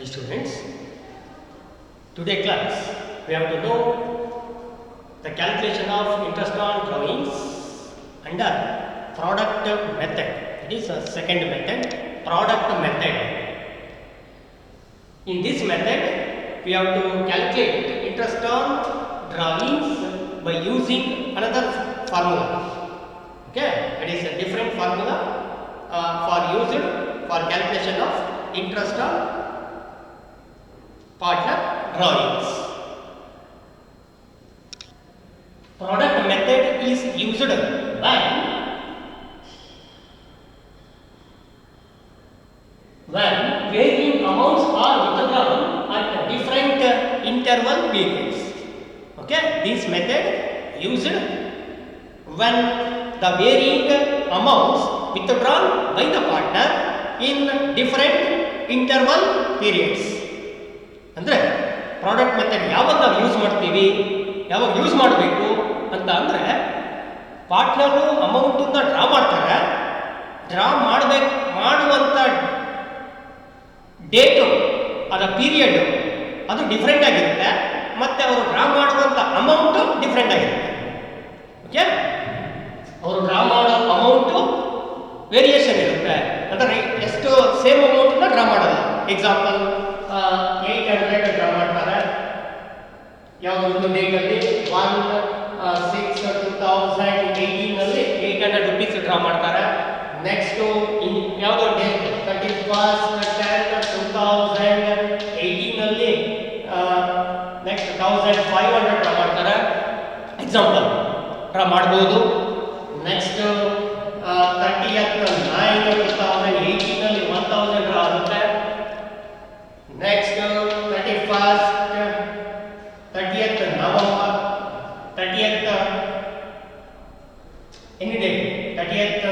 Hi students, today class we have to know the calculation of interest on drawings under product method. It is a second method, product method. In this method we have to calculate interest on drawings by using another formula. Okay, it is a different formula for used for calculation of interest on partner drawings. Product method is used when varying amounts are withdrawn at different interval periods. Okay, this method used when the varying amounts withdrawn by the partner in different interval periods. ಅಂದರೆ product method ಯಾವಾಗ ನಾವು use ಮಾಡ್ತೀವಿ, ಯಾವಾಗ use ಮಾಡಬೇಕು ಅಂತ ಅಂದರೆ partner ಅಮೌಂಟನ್ನು draw ಮಾಡ್ತಾರೆ. ಡ್ರಾ ಮಾಡುವಂಥ ಡೇಟು ಅದರ ಪೀರಿಯಡ್ ಅದು ಡಿಫ್ರೆಂಟ್ ಆಗಿರುತ್ತೆ, ಮತ್ತು ಅವರು ಡ್ರಾ ಮಾಡುವಂಥ ಅಮೌಂಟು ಡಿಫ್ರೆಂಟ್ ಆಗಿರುತ್ತೆ. ಓಕೆ, ಅವರು ಡ್ರಾ ಮಾಡೋ ಅಮೌಂಟು ವೇರಿಯೇಷನ್ ಇರುತ್ತೆ. ಅಂದರೆ ಎಷ್ಟು ಸೇಮ್ ಅಮೌಂಟನ್ನು ಡ್ರಾ ಮಾಡಲ್ಲ. ಎಕ್ಸಾಂಪಲ್ 800 ಡ್ರಾ ಮಾಡ್ತಾರೆ ಯಾವುದೋ ಒಂದು ಡೇಟಲ್ಲಿ 1/6/2018 800 ರುಪೀಸ್ ಡ್ರಾ ಮಾಡ್ತಾರೆ. ನೆಕ್ಸ್ಟು ಯಾವುದೋ ಡೇಟ್ 31/10/2018 ನೆಕ್ಸ್ಟ್ 1500 ಡ್ರಾ ಮಾಡ್ತಾರೆ. ಎಕ್ಸಾಂಪಲ್ ಡ್ರಾ ಮಾಡ್ಬೋದು. ನೆಕ್ಸ್ಟ್ 30/9/2018 1000 ಡ್ರಾ ಆಗುತ್ತೆ. Next 30th November 30th any date 30th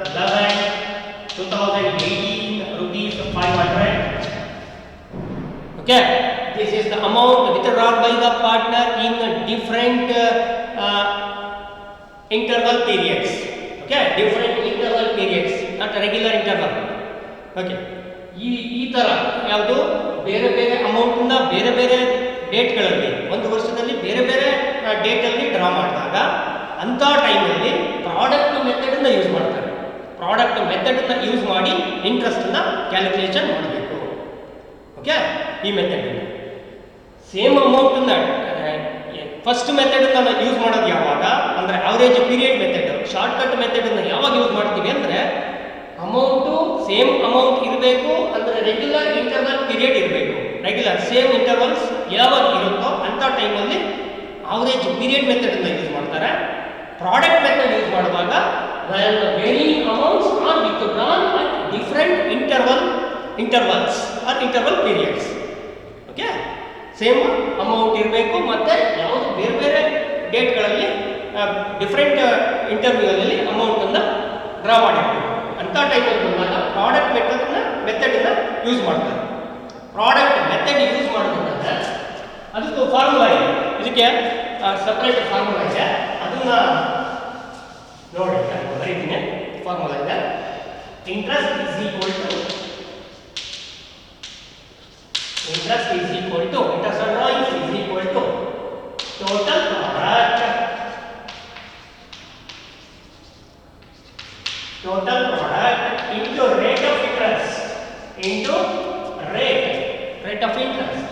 11/2018 rupees 500. Okay, this is the amount withdrawn by the partner in different interval periods. Okay, different interval periods, not regular interval. Okay, ಈ ಥರ ಯಾವುದು ಬೇರೆ ಬೇರೆ ಅಮೌಂಟನ್ನು ಬೇರೆ ಬೇರೆ ಡೇಟ್ಗಳಲ್ಲಿ ಒಂದು ವರ್ಷದಲ್ಲಿ ಬೇರೆ ಬೇರೆ ಡೇಟಲ್ಲಿ ಡ್ರಾ ಮಾಡಿದಾಗ ಅಂಥ ಟೈಮಲ್ಲಿ ಪ್ರಾಡಕ್ಟ್ ಮೆಥಡನ್ನು ಯೂಸ್ ಮಾಡ್ತಾರೆ. ಪ್ರಾಡಕ್ಟ್ ಮೆಥಡನ್ನು ಯೂಸ್ ಮಾಡಿ ಇಂಟ್ರೆಸ್ಟನ್ನು ಕ್ಯಾಲ್ಕುಲೇಷನ್ ಮಾಡಬೇಕು. ಓಕೆ, ಈ ಮೆಥಡನ್ನು ಸೇಮ್ ಅಮೌಂಟನ್ನು ಫಸ್ಟ್ ಮೆಥಡನ್ನು ಯೂಸ್ ಮಾಡೋದು ಯಾವಾಗ ಅಂದರೆ ಅವರೇಜ್ ಪೀರಿಯಡ್ ಮೆಥಡ್. ಶಾರ್ಟ್ಕಟ್ ಮೆಥಡನ್ನು ಯಾವಾಗ ಯೂಸ್ ಮಾಡ್ತೀವಿ ಅಂದರೆ ಅಮೌಂಟು ಸೇಮ್ ಅಮೌಂಟ್ ಇರಬೇಕು, ಅಂದರೆ ರೆಗ್ಯುಲರ್ ಇಂಟರ್ವಲ್ ಪೀರಿಯಡ್ ಇರಬೇಕು. ರೆಗ್ಯುಲರ್ ಸೇಮ್ ಇಂಟರ್ವಲ್ಸ್ ಯಾವಾಗ ಇರುತ್ತೋ ಅಂಥ ಟೈಮಲ್ಲಿ ಅವರೇಜ್ ಪೀರಿಯಡ್ ಮೆಥಡನ್ನು ಯೂಸ್ ಮಾಡ್ತಾರೆ. ಪ್ರಾಡಕ್ಟ್ ಮೆಥಡ್ ಯೂಸ್ ಮಾಡುವಾಗ varying amounts are withdrawn at different intervals or interval periods. Okay, same amount ಇರಬೇಕು ಮತ್ತು ಯಾವುದು ಬೇರೆ ಬೇರೆ ಡೇಟ್ಗಳಲ್ಲಿ ಡಿಫ್ರೆಂಟ್ ಇಂಟರ್ವ್ಯೂನಲ್ಲಿ ಅಮೌಂಟನ್ನು ಡ್ರಾ ಮಾಡಿರಬೇಕು. ಅಂಥ ಟೈಮಲ್ಲಿ ಬಂದಾಗ ಪ್ರಾಡಕ್ಟ್ ಮೆಥಡನ್ನು ಯೂಸ್ ಮಾಡ್ತಾರೆ. ಪ್ರಾಡಕ್ಟ್ ಮೆಥಡ್ ಯೂಸ್ ಮಾಡಬೇಕಾದ್ರೆ ಅದಕ್ಕೂ ಫಾರ್ಮುಲಾ ಇದೆ, ಇದಕ್ಕೆ ಸಪ್ರೇಟ್ ಫಾರ್ಮುಲಾ ಇದೆ. ಅದನ್ನು ನೋಡಿ ಬರೀತೀನಿ. ಫಾರ್ಮುಲಾ ಇದೆ, interest is equal to interest on drawings is equal to total product into rate of interest into rate of interest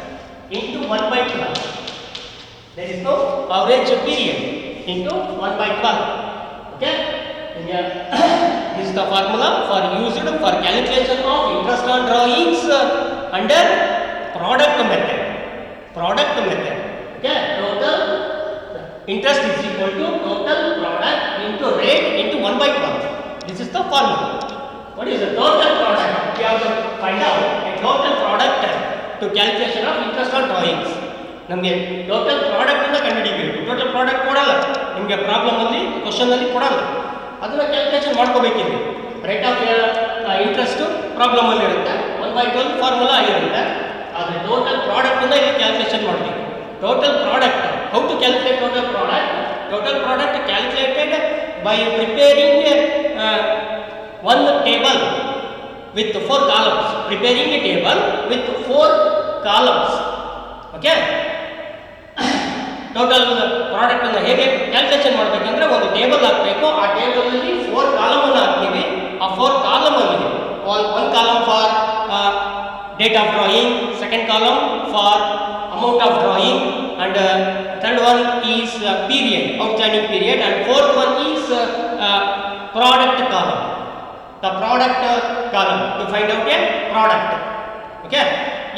into 1/12. There is no average period into 1/12. Okay, this is the formula for used for calculation of interest on drawings under product method. Okay, total interest is equal to total product into rate into 1/12. This is the formula. What is the total product? We have to find out a total product to calculation of interest on drawings. ನಮಗೆ total ಪ್ರಾಡಕ್ಟನ್ನು ಕಂಡುಹಿಡಿಯಬೇಕು. Total product ಕೊಡಲ್ಲ ನಿಮಗೆ, ಪ್ರಾಬ್ಲಮಲ್ಲಿ ಕ್ವಶನಲ್ಲಿ ಕೊಡಲ್ಲ. ಅದನ್ನು calculation ಮಾಡ್ಕೋಬೇಕಿದೆ. Rate of interest ಪ್ರಾಬ್ಲಮಲ್ಲಿ ಇರುತ್ತೆ, 1/12 formula ಆಗಿರುತ್ತೆ. ಆದರೆ ಟೋಟಲ್ ಪ್ರಾಡಕ್ಟನ್ನು ಇಲ್ಲಿ ಕ್ಯಾಲ್ಕುಲೇಷನ್ ಮಾಡಬೇಕು. Total product, how to calculate total product? Total product calculated by preparing one table with 4 columns. Preparing a table table with 4 columns. Okay. Total product ಅನ್ನು ಹೇಗೆ calculation ಮಾಡಬೇಕಂದ್ರೆ ಒಂದು ಟೇಬಲ್ ಹಾಕಬೇಕು. ಆ ಟೇಬಲ್ ಅಲ್ಲಿ 4 ಕಾಲಮ್ ಅನ್ನು ಹಾಕ್ತೀವಿ. ಆ 4 ಕಾಲಮ್ ಅಲ್ಲಿ one column for date of drawing, second column for amount of drawing, and third one is period, outstanding period, and fourth one is product column. The product column to find out a product. Okay.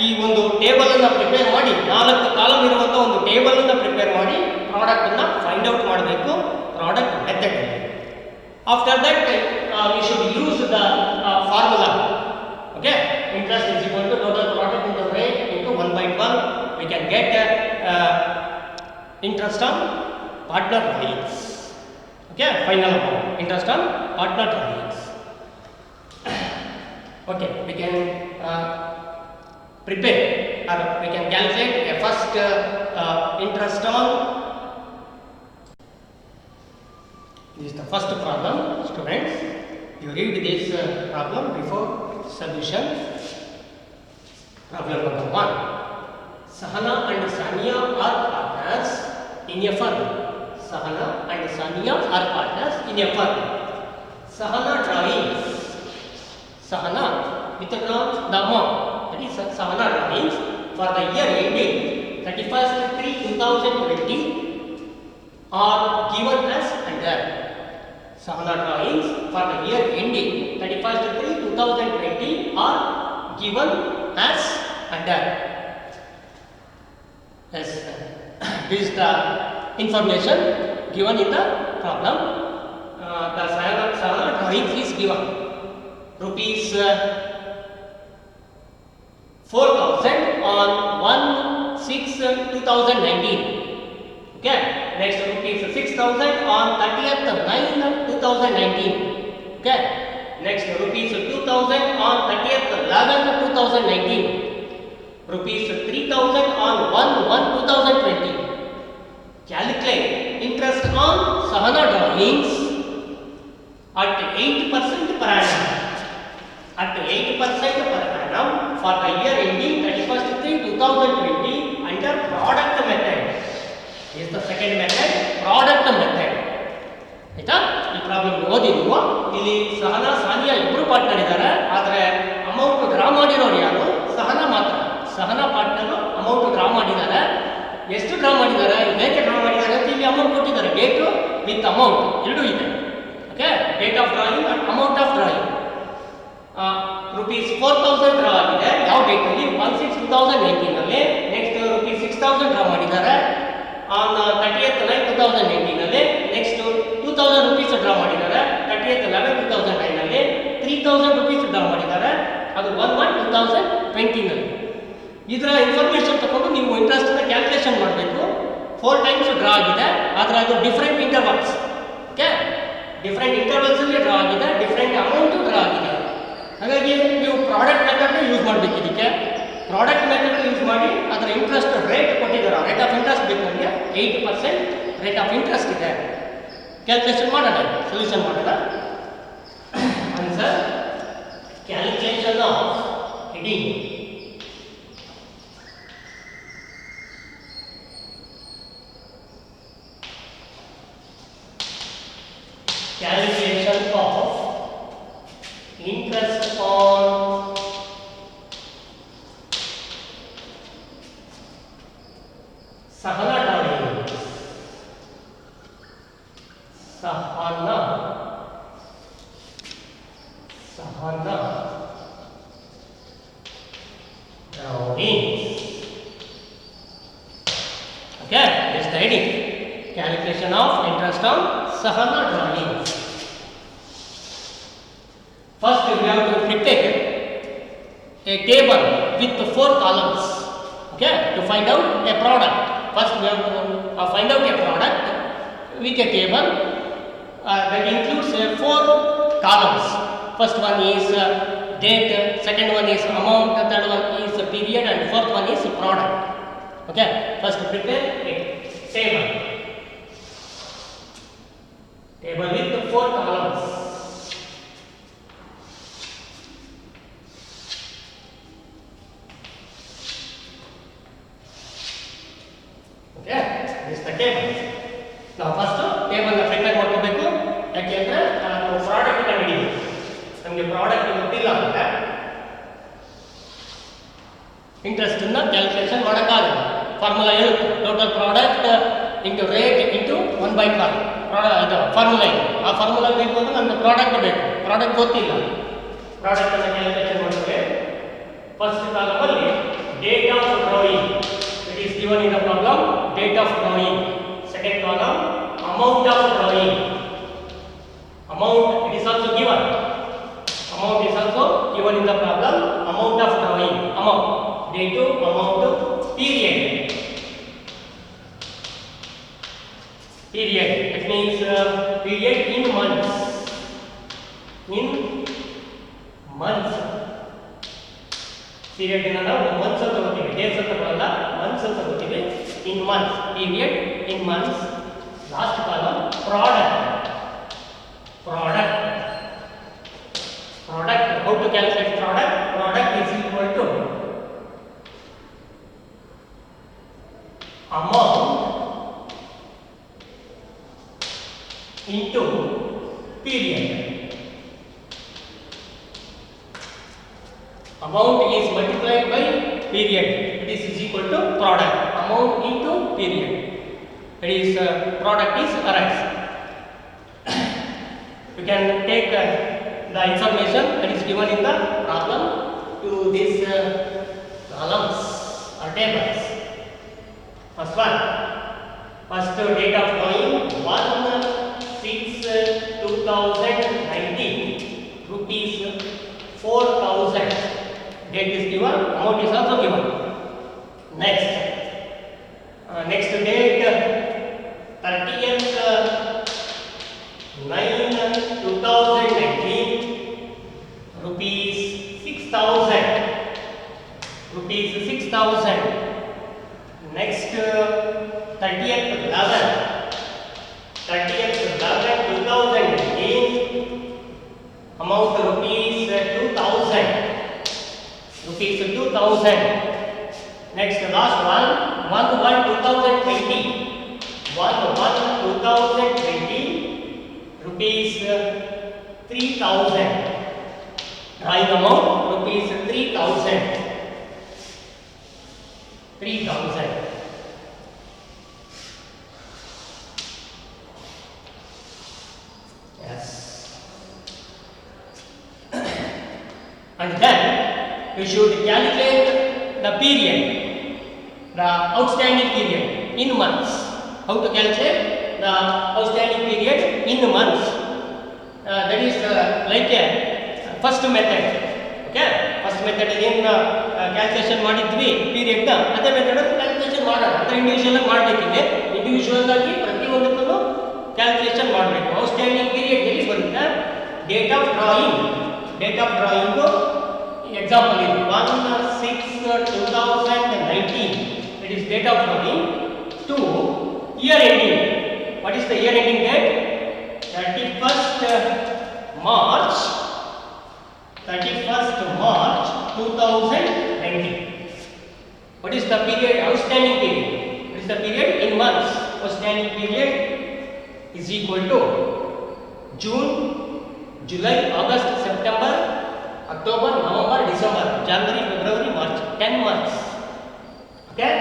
ಈ ಒಂದು table ಅನ್ನು prepare ಮಾಡಿ 4 column ಇರುವಂತ ಒಂದು table ಅನ್ನು prepare ಮಾಡಿ product ಅನ್ನು find out ಮಾಡಬೇಕು product method. After that we should use the formula. Okay, interest is equal to total product into rate into 1/12. We can get interest on partner drawings. Okay, final amount interest on partner drawings. Okay, we can prepare or we can calculate a first interest on. This is the first problem, students. You read this problem before solution. Problem number 1. Sahana and Sania are partners in a firm. Sahana and Sania are partners in a firm. Sahana drawings. Sahana with the amount. That is Sahana drawings for the year ending 31st 3 2020 are given as under. Sahana drawings for the year ending 31st 3 2020 are given as under. Yes, this is the information given in the problem. The Sahana drawings is given rupees 4,000 on 1/6/2019. Okay, next rupees 6,000 on 30th 9/2019. Okay, next rupees 2,000 on 30th 11/2019. Rupees 3,000 on 1/1/2020. Calculate interest on Sahana drawings at 8% per annum. At 8% per annum for the year ending 31st 3 2020 under product method. This is the second method, product method. ಆಯ್ತಾ? ಈ problem ಓದಿರುವ ಇಲ್ಲಿ ಸಹನಾ ಸಾನಿಯಾ ಇಬ್ಬರು partner ಇದ್ದಾರೆ. ಆದರೆ amount draw ಮಾಡಿರೋರು ಯಾರು? ಸಹನಾ ಮಾತ್ರ. Sahana partner amount draw ಮಾಡಿದ್ದಾರೆ. ಎಷ್ಟು ಡ್ರಾ ಮಾಡಿದ್ದಾರೆ, ಹೇಗೆ ಡ್ರಾ ಮಾಡಿದ್ದಾರೆ ಅಂತ ಇಲ್ಲಿ ಅಮೌಂಟ್ ಕೊಟ್ಟಿದ್ದಾರೆ. ಡೇಟು ವಿತ್ ಅಮೌಂಟ್ ಎರಡೂ ಇದೆ. Okay, date of drawing and amount of drawing. rupees 4,000 draw ಆಗಿದೆ. ಯಾವ ಡೇಟ್ ಅಲ್ಲಿ? 1/6/2019 ನಲ್ಲಿ. ನೆಕ್ಸ್ಟ್ rupees 6,000 ಡ್ರಾ ಮಾಡಿದ್ದಾರೆ ಆನ್ 30th 9/2019 ನಲ್ಲಿ. ನೆಕ್ಸ್ಟ್ 2,000 rupees ಡ್ರಾ ಮಾಡಿದ್ದಾರೆ 30th 11/2009 ನಲ್ಲಿ. 3,000 rupees ಡ್ರಾ ಮಾಡಿದ್ದಾರೆ ಅದು 1/1/2020 ನಲ್ಲಿ. ಇದರ ಇನ್ಫಾರ್ಮೇಶನ್ ತಗೊಂಡು ನೀವು ಇಂಟ್ರೆಸ್ಟ್ ಅನ್ನು ಕ್ಯಾಲ್ಕುಲೇಷನ್ ಮಾಡಬೇಕು. 4 ಟೈಮ್ಸ್ ಡ್ರಾ ಆಗಿದೆ, ಆದರೆ ಅದು different intervals. Okay, different intervals ಅಲ್ಲಿ ಡ್ರಾ ಆಗಿದೆ, ಡಿಫರೆಂಟ್ ಅಮೌಂಟ್ ಡ್ರಾ ಆಗಿದೆ. ಹಾಗಾಗಿ ನೀವು ಪ್ರಾಡಕ್ಟ್ ಮೆಥಡ್ ಯೂಸ್ ಮಾಡಬೇಕು. ಇದಕ್ಕೆ ಪ್ರಾಡಕ್ಟ್ ಮೆಥಡ್ ಯೂಸ್ ಮಾಡಿ ಅದರ ಇಂಟ್ರೆಸ್ಟ್ ರೇಟ್ ಕೊಟ್ಟಿದ್ದಾರೆ. ರೇಟ್ ಆಫ್ ಇಂಟ್ರೆಸ್ಟ್ ಬೇಕು ನಮಗೆ. 8% ರೇಟ್ ಆಫ್ ಇಂಟ್ರೆಸ್ಟ್ ಇದೆ. ಕ್ಯಾಲ್ಕುಲೇಷನ್ ಮಾಡೋಣ, ಸೊಲ್ಯೂಷನ್ ಮಾಡೋಣ. Answer calculation of heading. Calculation of interest on Sahana drawings. Sahana drawings. Okay, this is the heading. Calculation of interest on Sahana drawings. First we have to prepare a table with 4 columns. Okay, to find out a product. First we have to find out a product with a table that includes 4 columns. First one is date, second one is amount, third one is period, and fourth one is product. Okay, first prepare a table. Table with 4 columns. the tables. ನಾವು first table ನ prepare ಮಾಡ್ಕೋಬೇಕು. ಯಾಕೆಂದ್ರೆ ನಾವು product ಕಂಡುಹಿಡಿಯಬೇಕು. ನಮಗೆ product ಗೊತ್ತಿಲ್ಲ ಅಂದ್ರೆ interest ಅನ್ನ ಕ್ಯಾಲ್ಕುಲೇಷನ್ ಮಾಡೋಕ್ಕಾಗಲ್ಲ. ಫಾರ್ಮುಲಾ ಹೇಳುತ್ತೆ total product into rate into 1/12 ಇದು ಫಾರ್ಮುಲಾ ಇದೆ. ಆ ಫಾರ್ಮುಲಾ ಬೇಕು ಅಂದ್ರೆ ನಮಗೆ ಪ್ರಾಡಕ್ಟ್ ಬೇಕು. ಪ್ರಾಡಕ್ಟ್ ಗೊತ್ತಿಲ್ಲ. ಪ್ರಾಡಕ್ಟ್ ಅನ್ನು ಕ್ಯಾಲ್ಕುಲೇಷನ್ ಮಾಡಿದ್ರೆ ಫಸ್ಟ್ ಕಾಲಮಲ್ಲಿ date of drawing it is given in the problem. Date of drawing. Second column amount of drawing. Amount it is also given. Amount is also given in the problem. Amount of drawing. Amount. Date to amount period. Period. It means period in months. In months. Period in ನಾವು months ಅಂತ ತಗೋತೀವಿ. days ಅಂತ ಬರಲ್ಲ. months ಅಂತ ತಗೋತೀವಿ. In months. Period in months. Last column product. Product. How to calculate product? Product is equal to amount into period. Amount is multiplied by period. This is equal to product. Amount into period. That is product is arise. You can take the information that is given in the problem to these columns or tables. First one, first date of drawing 1/6/2019 rupees 4,000. Date is given, amount is also given. Next date 30th 9/2019 rupees 6,000. Next 30th 11/2018 amount rupees 2,000. Next last one 1/1/2020 1/1/2020 rupees 3,000. Drawing amount rupees 3,000. Yes. And then we should calculate the period, the outstanding period in months. How to calculate the outstanding period in months? That is like a first method. Okay, first method ಏನು calculation ಮಾಡಿದ್ವಿ period ಅದೇ method calculation ಮಾಡೋಣ. ಅಂದರೆ individual ಆಗಿ ಮಾಡಬೇಕಿದೆ. Individual ಆಗಿ ಪ್ರತಿಯೊಂದಕ್ಕೂ calculation ಮಾಡಬೇಕು. ಔಟ್ಸ್ಟ್ಯಾಂಡಿಂಗ್ ಪೀರಿಯಡ್ ಎಲ್ಲಿ ಬರುತ್ತೆ? ಡೇಟ್ ಆಫ್ ಡ್ರಾಯಿಂಗ್ ಎಕ್ಸಾಂಪಲ್ ಇದು 1/6/2019 it is date of drawing to year ending. What is the year ending date? 31st March 2019. What is the period? Outstanding period. What is the period in months? Outstanding period is equal to June, July, August, September, October, November, December, January, February, March. 10 months. Okay?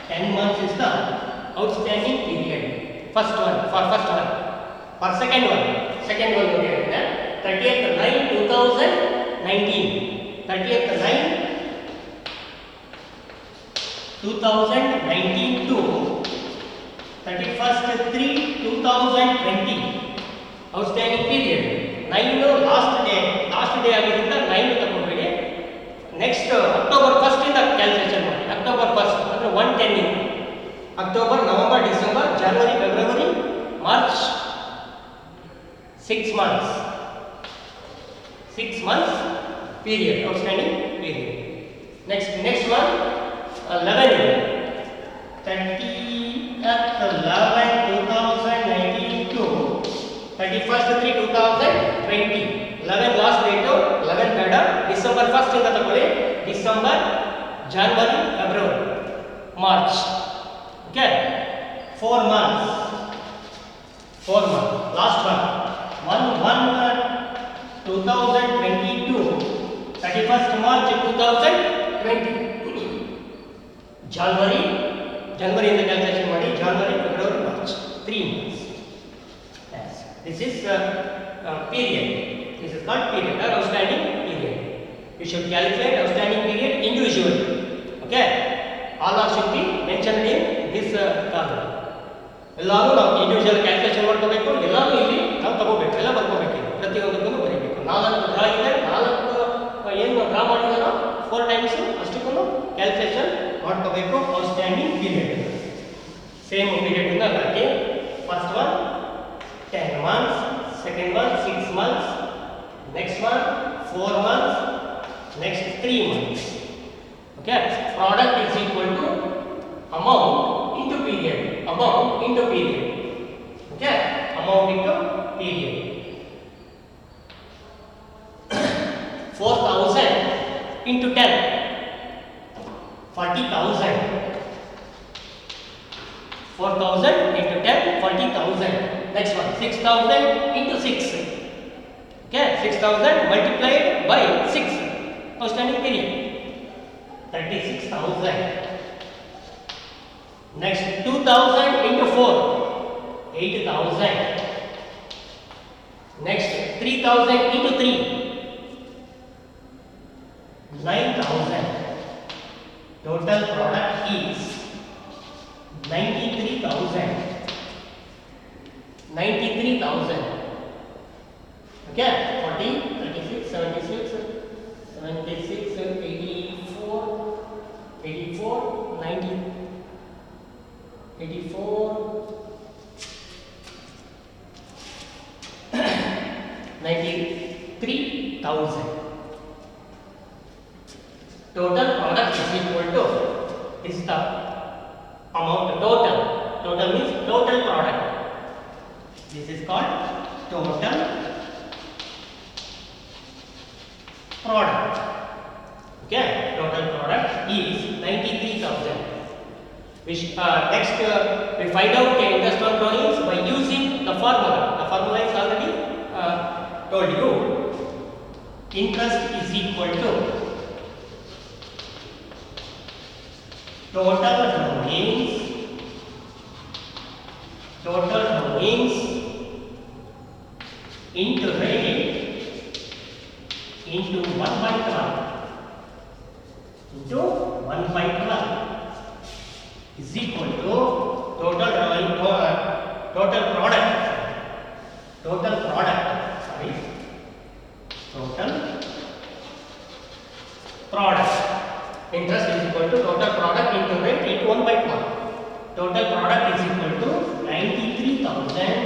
10 months is the outstanding period. For second one okay, 30th 9/2019 to 31st 3/2020 outstanding period. 9 last day ಆಗಿರೋದ್ರಿಂದ 9 ತಗೊಂಡ್ಬಿಡಿ. Next October 1st ಇಂದ calculation ಮಾಡಿ. October 1st ಅಂದ್ರೆ 1/10 October, November, December, January, February, March 6 months. 6 months period, outstanding period. Next one 11 30/11/2019 to 31/3/2020. 11 last date, 11 ಬೇಡ. December 1st ಇಂದ ತಗೊಳ್ಳಿ. December, ಜನವರಿ, February, March. Okay, 4 months. 4 months. Last one. 1/1/2022. 31st March 2020. January ಇಂದ calculation ಮಾಡಿ. January, February, March. 3 months. Yes. This is period. This is called period or outstanding period. You should calculate outstanding period individually. Okay. All are should be mentioned in this column. ಎಲ್ಲರೂ ನಾವು individual calculation ಮಾಡ್ಕೋಬೇಕು. ಎಲ್ಲರೂ ಇಲ್ಲಿ ನಾವು ತಗೋಬೇಕು, ಎಲ್ಲ ಬರ್ಕೋಬೇಕು. ಪ್ರತಿಯೊಂದಕ್ಕೂ ಬರೀಬೇಕು. 4 ಡ್ರಾ ಇದೆ, 4 ಏನು ಡ್ರಾ ಮಾಡಿದಾರೋ 4 ಟೈಮ್ಸ್ ಅಷ್ಟಕ್ಕೂ ಕ್ಯಾಲ್ಕುಲೇಷನ್ ಮಾಡ್ಕೋಬೇಕು. ಔಟ್ಸ್ಟ್ಯಾಂಡಿಂಗ್ ಪೀರಿಯಡ್ ಸೇಮ್ ಪೀರಿಯಡ್ ಇಂದ ಹಾಕಿ. First one 10 months, second one 6 months, next one 4 months, next 3 months. Okay, product is equal to amount into period. Amount into period. Okay, amount into period. 4,000 into 10, 40,000. 4,000 into 10, 40,000. Next one 6,000 into 6. Okay, 6,000 multiplied by 6. Outstanding period 36,000. Next 2,000 into 4, 8,000. Next 3,000 into 3, 9,000. Total product is 93,000. 93,000. Okay, 40, 36, 76, 76, 84, 84, 90, 84, 93,000. Total product is equal to, this is the amount total. Total means total product. This is called total product. Okay, total product is 93,000. Which next we find out the interest on drawings by using the formula. The formula is already told you. Interest is equal to total drawings into rate into 1/12 into 1/12 is equal to total drawing total product total product interest is equal to total product into rate into 1/12. Total product is equal to 93,000.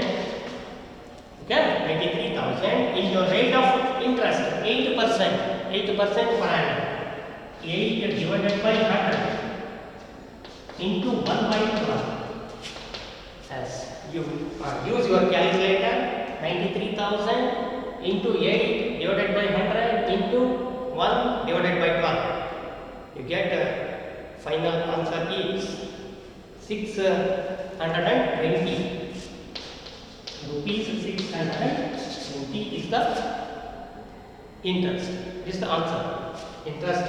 Okay, 93,000 into rate of interest 8%. 8% per annum. 8 divided by 100 into 1/12. As you use your calculator, 93,000 into 8 divided by 100 into 1 divided by 12. You get final answer is 620 rupees. 620 is the interest. This is the answer. Interest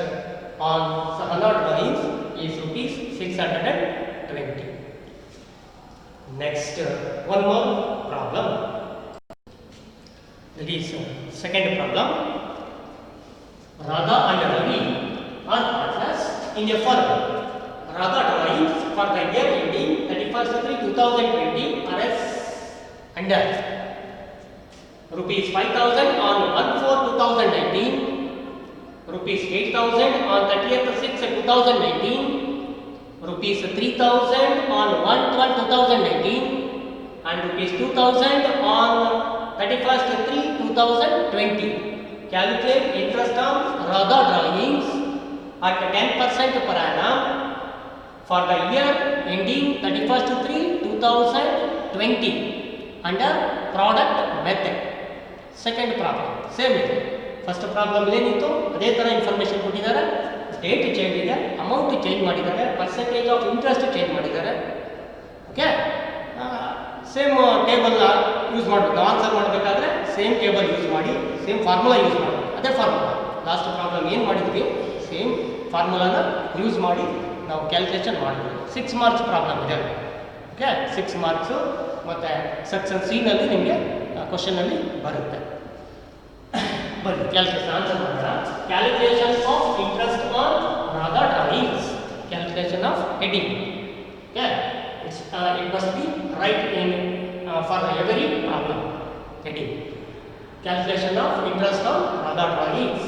on Sahana drawings is rupees 620. Next, one more problem. That is second problem. Radha and Ravi are partners in a firm. Radha drawings for the year ending 31st/3/2020 are as under rupees 5,000 on 1/4/2019, rupees 8,000 on 30th/6/2019, rupees 3,000 on 1/12/2019, and rupees 2,000 on 31st/3/2020. Calculate interest on Radha drawings at 10% per annum for the year ending 31st/3/2020 under product method. Second problem same ಇದೆ. First problem ಏನಿತ್ತು ಅದೇ ಥರ information ಕೊಟ್ಟಿದ್ದಾರೆ. Date change ಇದೆ, amount change ಮಾಡಿದ್ದಾರೆ, percentage of interest change ಮಾಡಿದ್ದಾರೆ. Okay. Same table use ಮಾಡಬೇಕು. Answer ಮಾಡಬೇಕಾದ್ರೆ ಸೇಮ್ ಟೇಬಲ್ ಯೂಸ್ ಮಾಡಿ ಸೇಮ್ ಫಾರ್ಮುಲಾ ಯೂಸ್ ಮಾಡಬೇಕು. ಅದೇ ಫಾರ್ಮುಲಾ ಲಾಸ್ಟ್ ಪ್ರಾಬ್ಲಮ್ ಏನು ಮಾಡಿದ್ವಿ ಸೇಮ್ ಫಾರ್ಮುಲಾನ ಯೂಸ್ ಮಾಡಿ ನಾವು ಕ್ಯಾಲ್ಕುಲೇಷನ್ ಮಾಡ್ತೀವಿ. 6 ಮಾರ್ಕ್ಸ್ ಪ್ರಾಬ್ಲಮ್ ಇದೆ. ಓಕೆ, 6 ಮಾರ್ಕ್ಸು ಮತ್ತು ಸೆಕ್ಷನ್ ಸಿನಲ್ಲಿ ನಿಮಗೆ ಕ್ವಶನಲ್ಲಿ ಬರುತ್ತೆ. ಬನ್ನಿ ಕ್ಯಾಲ್ಕುಲೇಷನ್ ಆನ್ಸರ್ ಮಾಡೋಣ. Calculation of interest on Radha drawings. Calculation of heading. Okay, it must be right in for every problem. Heading. Calculation of interest on Radha drawings.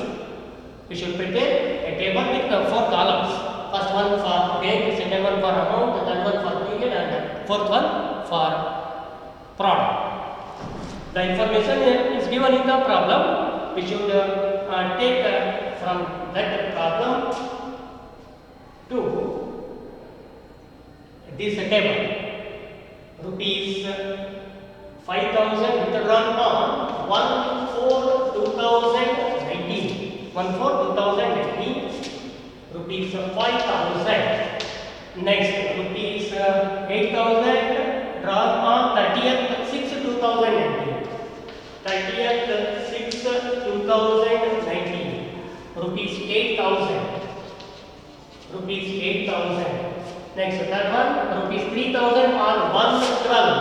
We should prepare a table with 4 columns. First one for date, second one for amount, third one for period, and fourth one for product. The information is given in the problem. We should take from that problem to this table. Rupees 5,000 withdrawn on 1/4/2019. 1/4/2019. Rupees 5,000. Next, rupees 8,000 drawn on 30th/6/2019. 30th/6/2019. Rupees 8,000. Rupees 8,000. Next, third one, rupees 3,000 on 1/12.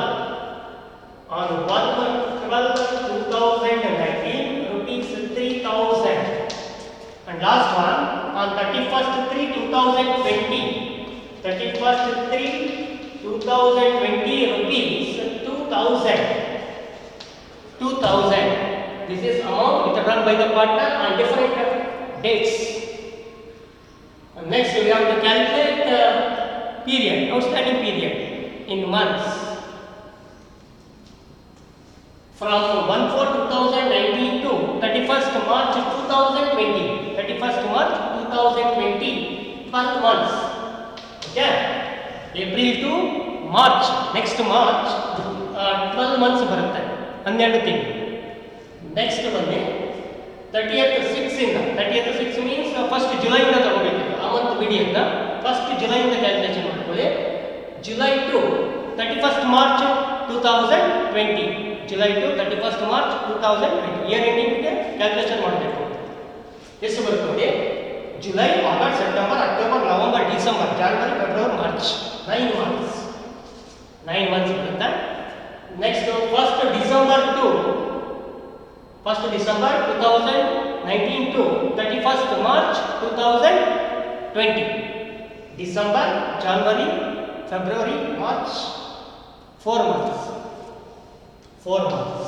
On 1/12/2019, rupees 3,000. And last one, on 31st/3/2020. 31st/3/2020, rupees 2,000. 2,000. This is amount withdrawn by the partner on different dates. And next, we have to calculate period, outstanding period in months. From 1/4/2019 to 31st March 2020. 31st March 2020, 12 months. Okay, April to March, next March 12 months ಬರುತ್ತೆ, 12 ತಿಂಗಳು. Next ಬಂದು 30th/6 ಇಂದ 30th/6 means first ಜುಲೈಯಿಂದ ತಗೋಬೇಕು. ಆ month ಬಿಡಿಯಿಂದ first ಜುಲೈಯಿಂದ calculation ಮಾಡ್ಕೊಳ್ಳಿ. July to 31st March 2020. July to 31st March 2020 year ಎಂಡಿಂಗ್ಗೆ ಕ್ಯಾಲ್ಕುಲೇಷನ್ ಮಾಡಬೇಕು. ಎಷ್ಟು ಬರುತ್ತೆ ನೋಡಿ, July, August, September, October, November, December, January, February, March, 9 months. 9 months ಬರುತ್ತೆ. Next first December 2019 to 31st March 2020. December, January, February, March, 4 months. 4 months.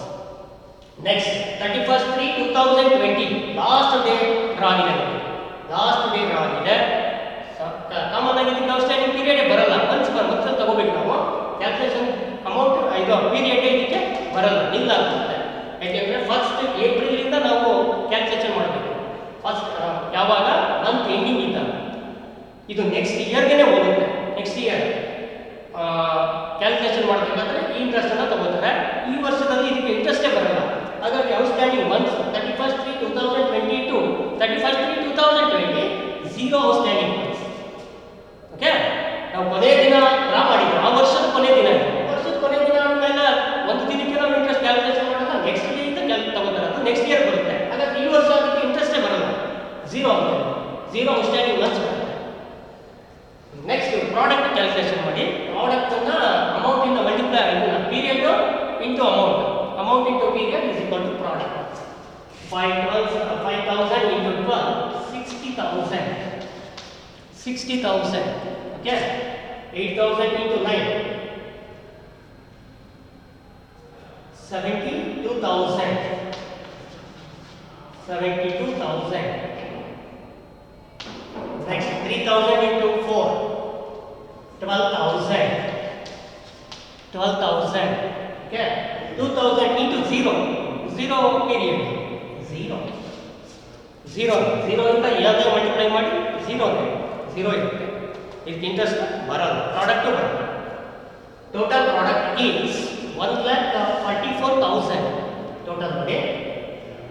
Next, 31st/3/2020, last day ಡ್ರಾ ಆಗಿದೆ. Last day draw ಆಗಿದೆ. Common ಆಗಿ ಇದಕ್ಕೆ outstanding period ಬರಲ್ಲ, months ತಗೋಬೇಕು ನಾವು. Calculation amount ಇದು ಪೀರಿಯಡ್ ಇದಕ್ಕೆ ಬರಲ್ಲ, ನಿಲ್ಲ ಆಗುತ್ತೆ. ಯಾಕೆಂದರೆ ಫಸ್ಟ್ ಏಪ್ರಿಲಿಂದ ನಾವು ಕ್ಯಾಲ್ಕುಲೇಷನ್ ಮಾಡಬೇಕು. ಫಸ್ಟ್ ಯಾವಾಗ ಮಂತ್ ಎಂಡಿಂಗ್ ಇದ್ದ, ಇದು ನೆಕ್ಸ್ಟ್ ಇಯರ್ಗೆ ಹೋಗುತ್ತೆ. ನೆಕ್ಸ್ಟ್ ಇಯರ್ ಕ್ಯಾಲ್ಕುಲೇಷನ್ ಮಾಡಬೇಕಾದ್ರೆ ಈ ಇಂಟ್ರೆಸ್ಟನ್ನು ತಗೋತಾರೆ. ಈ ವರ್ಷದಲ್ಲಿ ಇದಕ್ಕೆ ಇಂಟ್ರೆಸ್ಟೇ ಬರಲ್ಲ. ಹಾಗಾಗಿ outstanding months 31st/3/2020 to 31st/3/2020, 0 outstanding months. Okay, ನಾವು ಕೊನೆಯ ದಿನ ಡ್ರಾ ಮಾಡಿದ್ವಿ, ಆ ವರ್ಷದ ಕೊನೆಯ ದಿನ ಇದೆ. ವರ್ಷದ ಕೊನೆಯ ದಿನ ಅಂದಮೇಲೆ ಒಂದು ದಿನಕ್ಕೆ ನಾವು ಇಂಟ್ರೆಸ್ಟ್ ಕ್ಯಾಲ್ಕುಲೇಷನ್ ಮಾಡೋಣ, ನೆಕ್ಸ್ಟ್ ಡೇ ಇಂದ ತಗೋತಾರೆ, ಅದು ನೆಕ್ಸ್ಟ್ ಇಯರ್ ಬರುತ್ತೆ. ಹಾಗಾಗಿ ಈ ವರ್ಷ ಅದಕ್ಕೆ ಇಂಟ್ರೆಸ್ಟೇ ಬರಲ್ಲ, 0 ಆಗುತ್ತೆ. 0 ಔಟ್ಸ್ಟ್ಯಾಂಡಿಂಗ್ ಮಂತ್ಸ್ ಬರುತ್ತೆ. ನೆಕ್ಸ್ಟ್ ಪ್ರಾಡಕ್ಟ್ ಕ್ಯಾಲ್ಕುಲೇಷನ್ ಮಾಡಿ. ಪ್ರಾಡಕ್ಟನ್ನು ಅಮೌಂಟಿಂದ multiply, period into amount into period is equal to product. 5,000 into 12, 60,000. 60,000. Okay, 8,000 into 9, 72,000. 72,000. Next, 3,000 into 4, 12,000. 12,000. Okay, 2,000 into 0 period. 0 ಇಂದ ಯಾವುದೇ ಮಲ್ಟಿಪ್ಲೈ ಮಾಡಿ 0 ಇರುತ್ತೆ. ಇದಕ್ಕೆ ಇಂಟ್ರೆಸ್ಟ್ ಬರಲ್ಲ, ಪ್ರಾಡಕ್ಟು ಬರಲ್ಲ. Total product is 1,44,000. ಟೋಟಲ್ ನೋಡಿ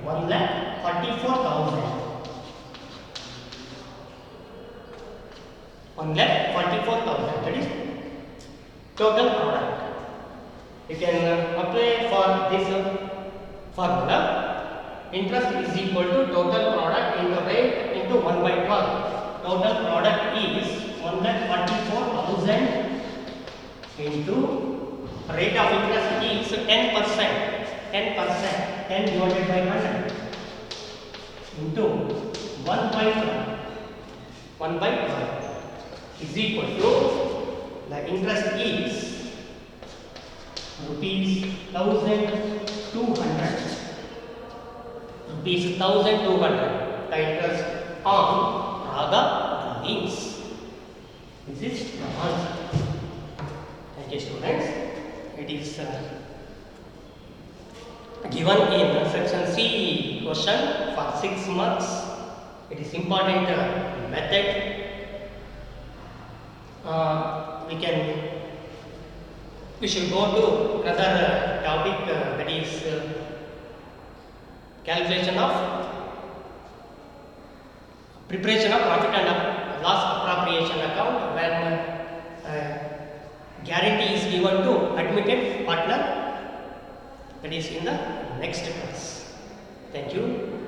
1,44,000. 1,44,000. That is total product. You can apply for this formula. Interest is equal to total product into rate into 1 by 12. Total product is 1,44,000 into rate of interest is 10%. 10%. 10 divided by 100 into 1 by 12. 1 by 12 is equal to the interest is rupees 1,200. Rupees 1,200. The interest on Raga drawings. This is the answer. Thank you, students. It is given in section C question for 6 marks. It is important method. We should go to another topic that is calculation of preparation of profit and loss appropriation account when guarantee is given to admitted partner. That is in the next class. Thank you.